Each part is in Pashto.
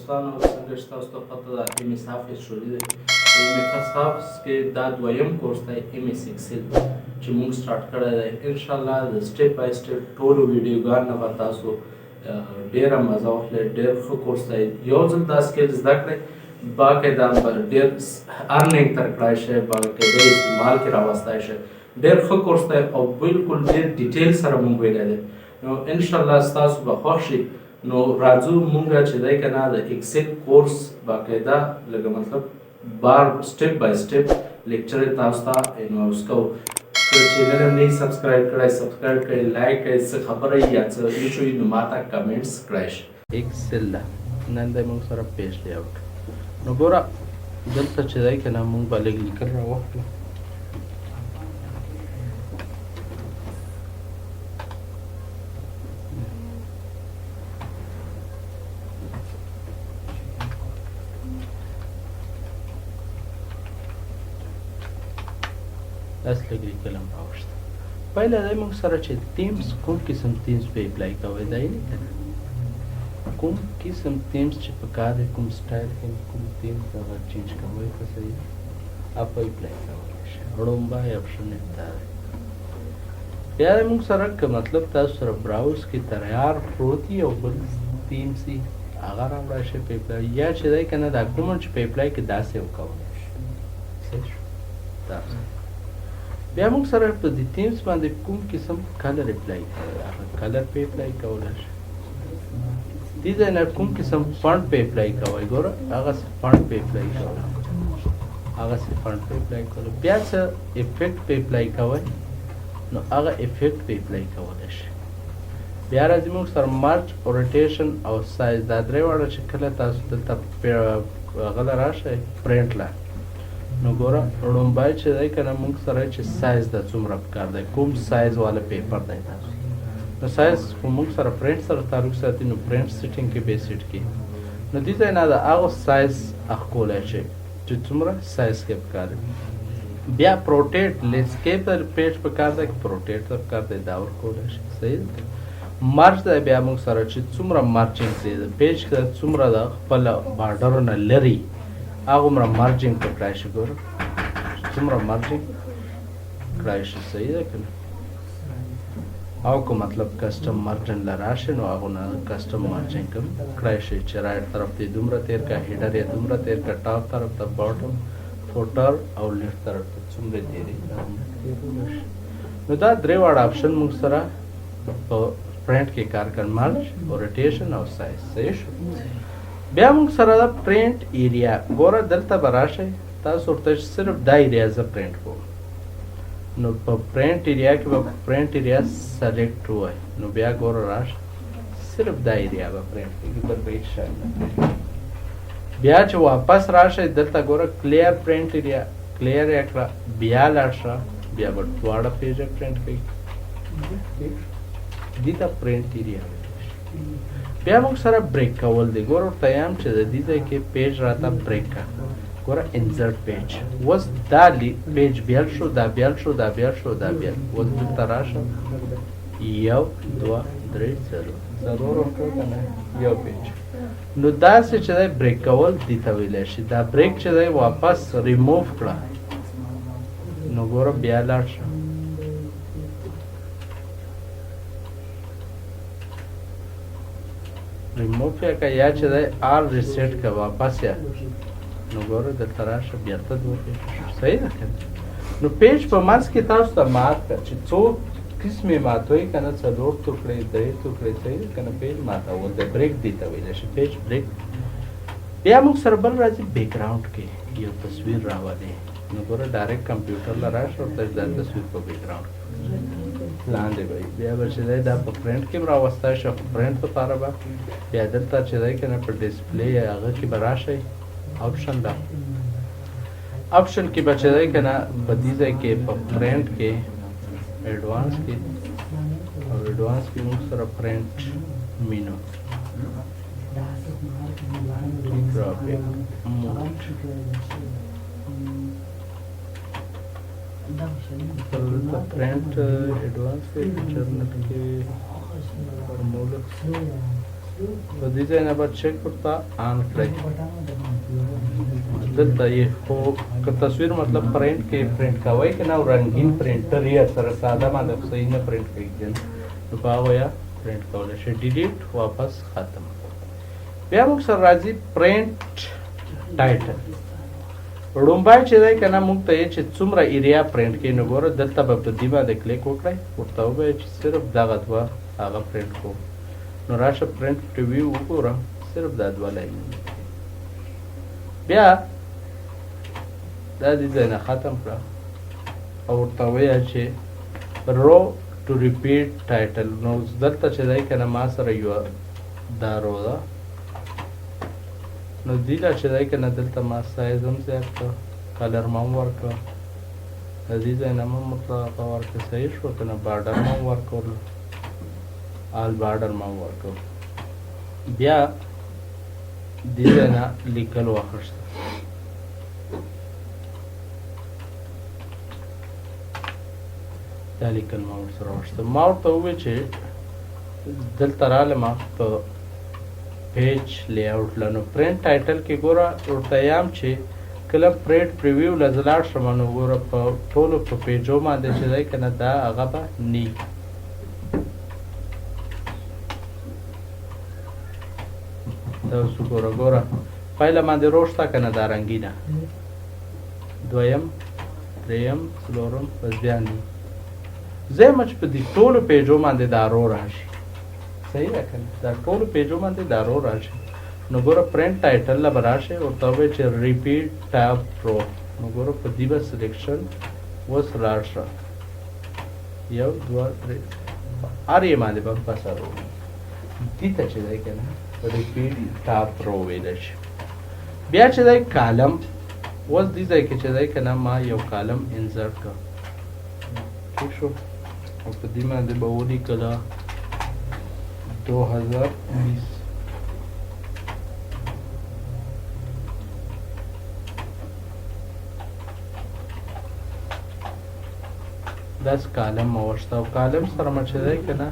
دوستانو څنګه چې تاسو ته پته ده ایم ایس آفیس شروع دی ایم ایس آفیس کې دا دویم کورس دی ایم ایس ایکسل چې موږ سټارټ کړی دی انشاءالله د سټیپ بای سټیپ ټولو ویډیوګانو نه به تاسو ډېره مزه واخلئ ډېر ښه کورس دی یو ځل دا سکل زده کړئ باقاعده ډېر ارننګ تر کړای شئ باقاعده استعمال کې راوستی شئ ډېر ښه کورس دی او بالکل ډېر ډیټیل سره موږ ویلی دی نو انشاءالله ستاسو به خوښ شي نو راځو مونږ چې دی که نه د ایکسل کورس باقاعده لږه مطلب بار سټیپ بای سټیپ لیکچر یې تاسو ته اناؤنس کوو که چینل هم نه یې سبسکرایب کړی سبسکرایب کړئ لایک کړئ څه خبره یي یا څه ایشو وي نو ما ته کمنټس کړی شئ ایکسل ده نن دی مونږ سره پیج لیاوټ نو ګوره دلته چې دی که نه مونږ به لږ لیکل راواخلو داسې لږ لیکل هم راوښته پهله دی موږ سره چې تیمز کوم قسم تیمز په اپلای کوئ دا یې نه کوم قسم تیمز چې په کار دی کوم سټایل کې کوم تیمز هغه چینج کوئ که صحیح آپ اپلای کولی شئ وړومبی اپشن یې دا دی بیا دی موږ سره که مطلب تاسو سره براوز کې تیار پروت وي او بل تیمز وي هغه راوړی شئ په اپلای یا چې دی که نه دا کوم چې په اپلای کې داسې وکولی شئ صحیح شو داسې بیا موږ سره په دې تیمز باندې کوم قسم کلر اپلای کوي هغه کلر په اپلای کولی شي دې ځای نه کوم قسم فونټ په اپلای کوئ ګوره هغسې فونټ په اپلای کوئ هغسې فونټ په اپلای کوئ بیا څه افیکټ په اپلای کوئ نو هغه افیکټ په اپلای کولی شي بیا راځي موږ سره مرج روټیشن او سایز دا درې واړه چې کله تاسو دلته هغه له راشئ پرنټ له نو ګوره لومبی چې دی که نه موږ سره چې سایز د څومره پکار دی کوم سایز والا پیپر دی تاسو نو سایز خو موږ سره پرنټ سره تعلق ساتي نو پرنټ سیټینګ کې به سیټ کړي نو دې ځای نه د هغه سایز اخکولی شئ چې څومره سایز کې پکار دی بیا پروټیټ لیسکیپ پیج پکار دی که پروټیټ ته پکار دی دا ورکولی شئ صحیح دی مرج دی بیا موږ سره چې څومره مرجینګ دی د پیج کې څومره د خپل بارډرونه لري هغومره مارجینګ په کړای شي ګوره څومره مارجینګ کړای شي صحیح ده که نه او که مطلب کسټم مارجن له راشي نو هغونه کسټم مارجینګ هم کړای شي چې رایټ طرف ته دومره تیر کا هیډر یې دومره تیر کا ټاپ طرف ته باټم فوټر او لیفټ طرف ته څومره تیري نو دا درې واړه آپشن موږ سره په پرنټ کې کار کوي مرج روټیشن او سایز صحیح شو بیا موږ سره دا پرنټ ایریا ګوره دلته به راشئ تاسو ورته صرف دا ایریا زه پرنټ کوم نو په پرنټ ایریا کې به پرنټ ایریا سلیکټ ووایي نو بیا ګوره راشه صرف دا ایریا به پرنټ کېږي بل به هېڅ شی نه بیا چې واپس راشئ دلته ګوره کلیر پرنټ ایریا کلیر یې کړه بیا لاړ شه بیا به دواړه پیجه پرنټ کوي دې ته پرنټ ایریا بیا موږ سره بریک کول دی ګوره ورته یم چې د دې ځای کې پیج راته بریک کړه ګوره انزرټ پیج اوس دا پیج بیل شو دا بیل شو دا بیل شو دا بیل اوس دلته راشه یو دوه درې څلور ورکړه که نه یو پیج نو داسې چې دی بریک کول دې ته ویلی شي دا بریک چې دی واپس ریموف کړه نو ګوره بیا لاړ شه ریموف یا که یا چې دی آل ریسیټ که واپس یا نو ګوره دلته راشه بیرته دوه پیج صحیح ده که نو پیج په منځ کې تاسو ته مات کړه چې څو قسمې ماتوي که نه څلور ټوکړې درې ټوکړې صحیح ده که نه پیج ماتول دی بریک دې ته ویلی شي پیج بریک بیا موږ سره بل راځي بیکګراؤنډ کې یو تصویر راولې نو ګوره ډایرکټ کمپیوټر له راشه ورته دا تصویر په بیکګراؤنډ لاندې به بیا به چې دی دا په پرنټ کې هم راوستی شي خو پرنټ دپاره به بیا دلته چې دی که نه په ډسپلې هغه کې به راشئ آپشن ده آپشن کې به چې دی که نه په دې ځای کې په پرنټ کې ایډوانس کې او ایډوانس کې موږ سره پرنټ مینو ګرافیک موډ print advanced journal के formula په دې ځای نه به چک ورته آن کړئ. دلته یې خو که تصویر مطلب پرنټ کې پرنټ کوئ که نه رنګین پرنټر یې سره ساده باندې خو صحیح نه پرنټ کوي نو په هغه یا پرنټ کولی شئ. ډیلیټ واپس ختم. بیا موږ سره راځي پرنټ ټایټل. لومبای چې دی که نه موږ ته یې چې څومره ایریا پرنټ کوي نو ګوره دلته به په دې باندې کلیک وکړئ ورته ووایئ چې صرف دغه دوه هغه پرنټ کوو نو راشه پرنټ پریویو وګوره صرف دا دوه لاینونه بیا دا دې ځای نه ختم کړه او ورته ووایه چې رو ټو ریپیټ ټایټل نو دلته چې دی که نه ما سره یوه دا رو ده نو دې لا چې دی که نه دلته ما سایز هم زیات کړه کلر ما هم ورکړه د دې ځای نه ما مطلقه ورکړه صحیح شوه که نه بارډر ما هم ورکړلو آل بارډر ما هم ورکړو بیا دې ځای نه لیکل واخیسته دا لیکل ما ورسره واخیسته ما ورته وویل چې دلته رالمه په پیج لیاوټ لنو پرنټ ټایټل کې ګوره ورته یم چې کله پرنټ پریویو له زه لاړ شم نو ګوره په ټولو په پیجو باندې چې دی که نه دا هغه به نی دا اوس وګوره ګوره پایله باندې رو شته که نه دا رنګینه دویم دریم څلورم بس بیا نی زه یم چې په دې ټولو پیجو باندې دا رو راشي صحیح ده که نه دا ټولو پیجو باندې دا رو راشي نو ګوره پرنټ ټایټل له به راشئ ورته ووایئ چې ریپیټ ټاب رو نو ګوره په دې به سلیکشن اوس لاړ شه یو دوه درې هر یې باندې به بس رو دې ته چې دی که نه ریپیټ ټاب رو ویلی شي بیا چې دی کالم اوس دې ځای کې چې دی که نه ما یو کالم انزرټ کړ ٹھیک شو او په دې باندې به ولیکله 2020 داس کالم موشته او کالم سره مچ دی که نه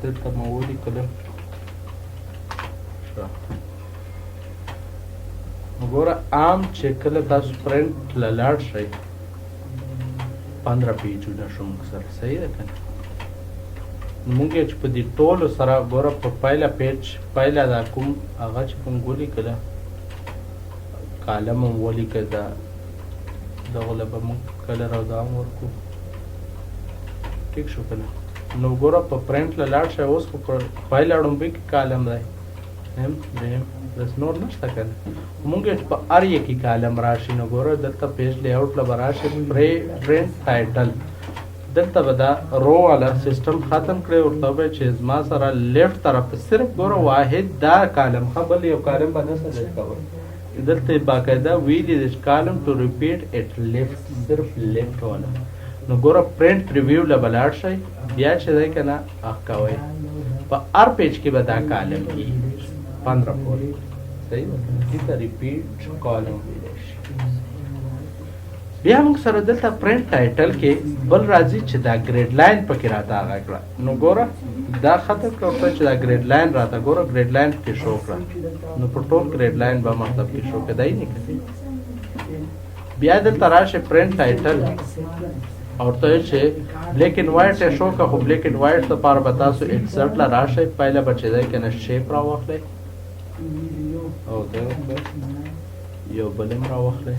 دلته مو ولیکله وګوره عام چې کله تاسو پرنټ له لاړ شئ 15 پیجونه شو موږ سره صحیح ده که نه موږ یې چې په دې ټولو سره ګوره په پایله پیج پایله دا کوم هغه چې کوم ولیکله کالم هم ولیکه دا دغه له به موږ کلر او دا هم ورکړو ټیک شو که نه نو ګوره په پرنټ له لاړ شئ اوس خو په پایله ړومبۍ کې کالم دی هم دریم بس نور نشته که نه مونږ یې په هر یې کې کالم راشي نو ګوره دلته پیج لیاوټ له به راشي پرنټ ټایټل دلته به دا رو والا سیسټم ختم کړی ورته ووایئ چې زما سره لیفټ طرف صرف ګوره واحد دا کالم ښه بل یو کالم به نه سلیکټ کوئ دلته باقاعده ویلي دی چې کالم ټو ریپیټ اټ لیفټ صرف لیفټ والا نو ګوره پرنټ پریویو له به لاړ شئ بیا چې دی که نه اخ کوئ په هر پیج کې به دا کالم وي 15 پورې صحیح ده دې ته ریپیټ کالم ویلی شي بیا موږ سره دلته پرنټ ټایټل کې بل راځي چې دا ګریډ لاین پکې راته هغه کړه نو ګوره دا ختم کړه ورته چې دا ګریډ لاین راته ګوره ګریډ لاین کې شو کړه نو په ټول ګریډ لاین به مطلب کې شو کړه دی نه کړي بیا دلته راشه پرنټ ټایټل اور ته چې بلیک اینڈ وایټ شو کا خو بلیک اینڈ وایټ لپاره به تاسو انسرټ لا راشه پایله بچی دی کنه شیپ را واخلئ او دا یو بلم را واخلئ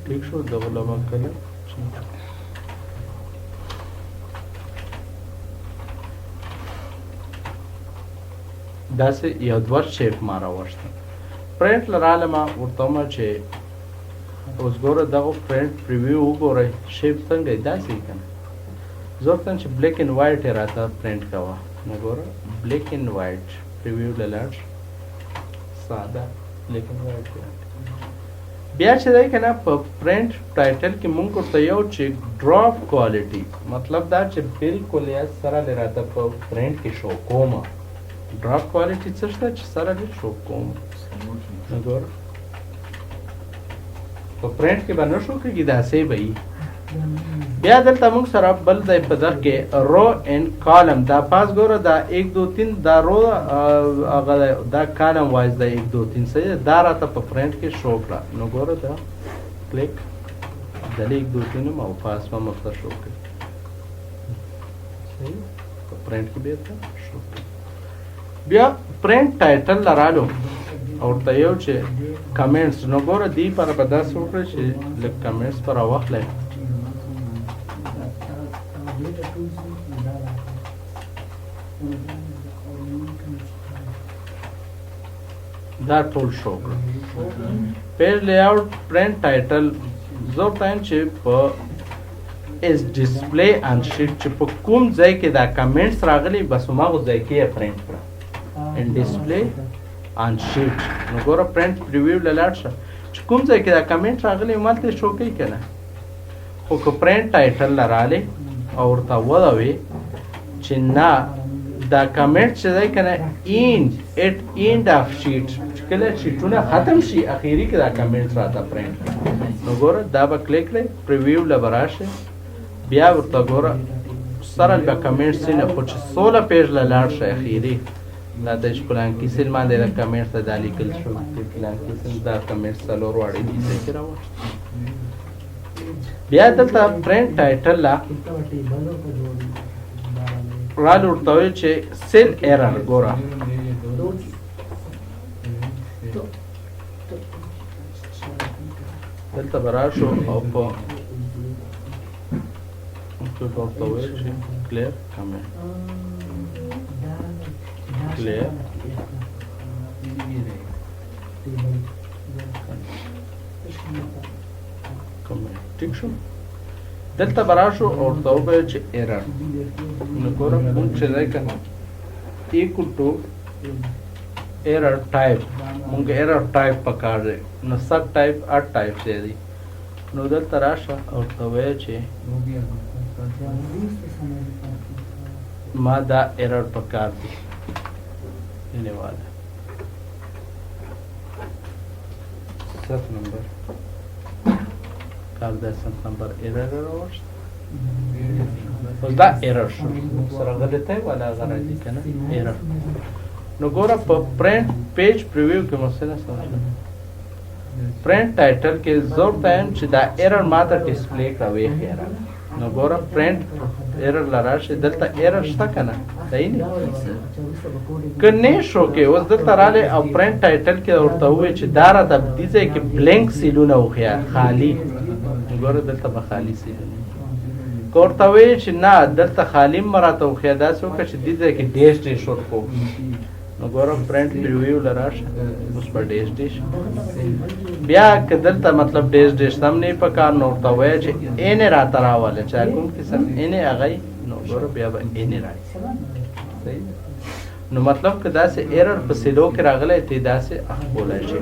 ٹھیک شو دغه لمه کله داسې یو دوه شیپ ما راوښته پرنټ لراله ما ورته ما چې اوس ګوره دغه پرنټ پریویو وګورئ شیپ څنګه داسې کنه زه ورته چې بلیک اینډ وایټ یې راته پرنټ کوه نو ګوره بلیک اینډ وایټ پریویو له لاړ ساده بلیک اینډ وایټ بیا چې دی که نه په پرنټ ټایټل کې مونږ ورته یو چې ډراپ کوالټي مطلب دا چې بالکل یې سره دې راته په پرنټ کې شو کومه ډراپ کوالټي څه شته چې سره دې شو کوم نو ګوره په پرنٹ کې باندې شو کې دا سه وي. بیا دلته موږ سره بل ځای په دغه کې رو اینڈ کالم دا پاس ګوره دا 1 2 3 دا رو هغه دا کالم وایز دا 1 2 3 صحیح دا راته په پرنٹ کې شو کړه. نو ګوره دا کلیک دلې 1 2 3 مو پاس ما مخته شو کړ صحیح په پرنٹ کې به شو کړ. بیا پرنٹ ټایټل لرالو او ته یو چې کمنټس نو ګوره دی پر په داس وکړه چې لک کمنټس پر واخلې دا ټول شو کړ. پیج لیاوټ پرنٹ ټایټل زو ټایم چې په اس ډیسپلی ان شیټ چې په کوم ځای کې دا کمنټس راغلي بس ماغه ځای کې پرنٹ کړه ان ډیسپلی ان شیټ. نو ګوره پرنٹ پریویو لاړ شه چې کوم ځای کې دا کمنټ راغلی مالته شو کوي کنه. خو که پرنٹ ټایټل لراله او ورته ولوي چې نه دا کمنټ چې دی کنه end of sheet کله شیټونه ختم شي اخیری کې دا کمنټ راته پرنٹ. نو ګوره دا به کلیک لای پریویو لبراشه بیا ورته ګوره سره به کمنټ سینه خو چې 16 پیج لاړ شه اخیری دا د شپلان کې سل باندې دا کمنټ ته د لیکل شو پلان کې سل دا کمنټ څلور واړې دي چې راو. بیا دلته پرنٹ ټایټل لا رال ورته وي چې سل ایرر ګوره دلته براشو او په ورته وي چې کلیر کمنټ clear ټیک شو. دلته براشو او ته به چې ایرر نو ګوره مونږ چې ځای کنه equal to error type مونږ error type پکار دی نو سب ټایپ ار ټایپ دی. نو دلته راشه او ته وای چې ما دا ایرر پکار دی لینے والا 7 نمبر کار دا 7 نمبر ایرر راوړل اوس دا ایرر شو سره غلطه ولا غلطی کنه ایرر. نو ګوره په پرنٹ پیج پریویو کې مسله سمجه پرنٹ ټایټل کې زور ټایم چې دا ایرر ماته ډیسپلی کوي خیره. نو ګوره پرنٹ ایرر لراشه دلته ایرر شته کنه صحیح نه کنه شو کې اوس دلته رااله او پرنٹ ټایټل کې ورته وې چې دا را د دې ځای کې بلینک سیلونه وخیا خالی ګوره دلته به خالی سیلونه کوړته وې چې نه دلته خالی مراته وخیا دا څه چې دې ځای کې ډیش ډیش ورکو. نو ګوره پرنٹ پریویو لراشه اوس په ډیش ډیش بیا کدلته مطلب ډیش ډیش سم نه پکار نو ورته وای چې ان راته راواله چا کوم قسم ان اغای نو ګوره بیا به ان راځي صحیح. نو مطلب که داسې ایرر په سیلو کې راغلی ته داسې اخولای شي.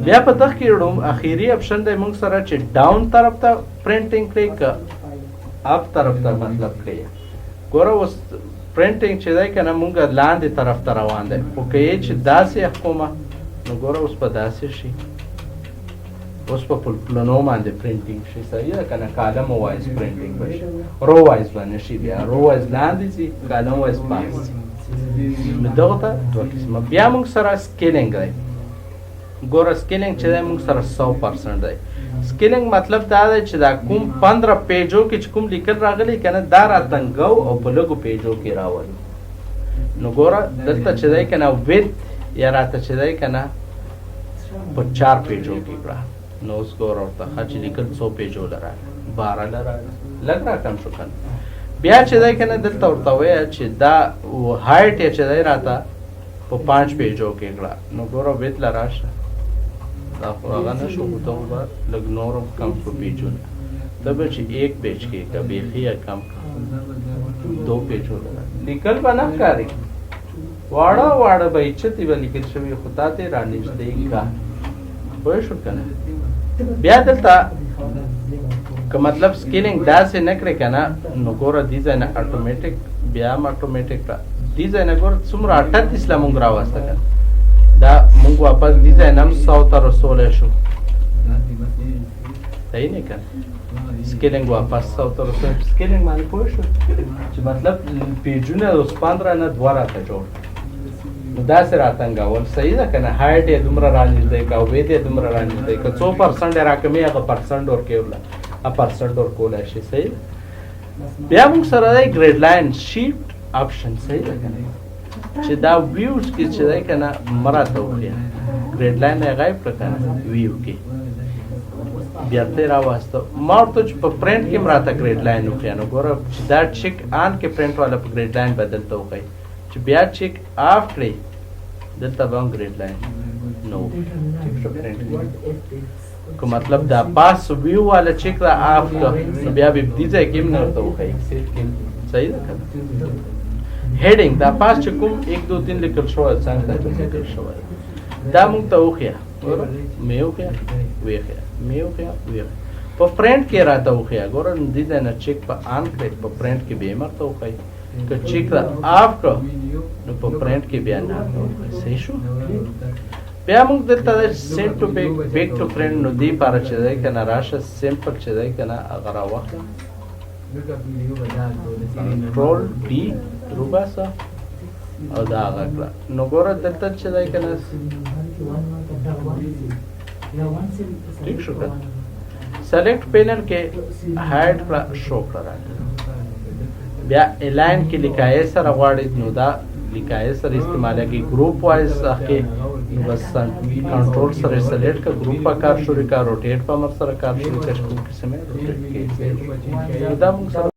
بیا په تخ کې وړم اخیری اپشن دی موږ سره چې ډاون طرف ته پرنټینګ کلیک اپ طرف ته مطلب کلیک ګوره اوس پرنټینګ چې دی کنه مونږ لاندې طرف ته روان دی خو که یې چې داسې حکومه نو ګوره اوس په داسې شي اوس په پلنو باندې پرنټینګ شي صحیح ده کنه کالم وایز پرنټینګ بشي رو وایز باندې شي بیا رو وایز لاندې شي کالم وایز پاس نو دغه ته دوه قسمه. بیا مونږ سره سکیلینګ دی ګوره سکیلینګ چې دی مونږ سره 100% دی. سکیلینګ مطلب دا دی چې دا کوم 15 پیجو کې چې کوم لیکل راغلی کنه دا راتنګو او په لږو پیجو کې راولي. نو ګوره دلته چې دی کنه ویت یا راته چې دی کنه په 4 پیجو کې کړه نو اوس ګوره ورته چې لیکل 100 پیجو لراله 12 لراله لږ راکم شو کنه. بیا چې دی کنه دلته ورته وایه چې دا هایټ یې چې دی راته په 5 پیجو کې کړه نو ګوره ویت لراشه دا خو هغه نه شو خو ته به لږ نورم کم کړو پیجونه ته به چې 1 پیج کې که بیخي یې کم کړه 2 پیجو لیکل به نه ښکاري واړه واړه به ایچتې به لیکل شوي خو تا ته رانږدې کا پوه شو که نه. بیا دلته که مطلب سکیلینګ داسې نه کړې که نه نو ګوره دې ځای نه اټومیټک بیا هم اټومیټک کړه دې ځای نه ګوره څومره 38 له مونږ راوسته که دا مونږ واپس دې ځای نه هم 100 ته رسولی شو صحیح نه کنه سکیلینګ واپس او تر اوسه سکیلینګ باندې پوه شو چې مطلب پیجونه اوس 15 نه 2 راته جوړ نو داسې راتنګول صحیح ده که نه هایټ یې دومره رانږدې که او ویت یې دومره رانږدې که څو پرسنټ یې راکمې هغه پرسنټ ورکوله پرسنټ ورکولی شي صحیح ده بیا موږ سره دی ګریډ لاین شیټ آپشن صحیح ده که نه چې دا ویوز کې چې دی که نه مه راته وښیه ګریډ لاین یې غایب کړه که نه ویو کې بیرته یې راواسته ما ورته چې په پرنټ کې م راته ګریډ لاین وښیه نو ګوره چې دا چیک آن کې پرنټ والا په ګریډ لاین به دلته وښیي چې بیا چیک آف کړئ دلته به هم ګریډ لاین نو ټیک شو پرنټ که مطلب دا پاس ویو والا چیک را آف کړه نو بیا به دې ځای کې هم نه ورته وښیي صحیح ده که نه هیډینګ دا پاس چې کوم 1 2 3 لیکل شوی څنګه دا لیکل شوی دا موږ ته وښیه ګوره مې وښیه ویې ښیه مې وښیه ویې په پرنټ کې راته وښیه ګوره نو دې ځای نه چیک په آن کړئ په پرنټ کې به یې هم ورته وښیي که چیک را آف کړه نو په پرنټ کې بیا نه صحیح شو بیا موږ دلته سینډ ټو بیک ټو فرینډ نو دې پاره چې دی که نه راشه سمپل چې دی که نه هغه راواخله کنټرول ډي روباسه او دا هغه کړه نو ګوره دلته چې دی که نه ټیک شو که سلیکټ پینل کې هایډ کړه شو کړه راته بیا الاین کې لیکایې سره غواړئ نو دا لیکایې سره استعمالیږي ګروپ وایز کې بس کنټرول سره سلیکټ کړه ګروپ په کار شروع کړه روټیټ په امر سره کار شروع کړه کوم قسمه روټیټ کې دا موږ سره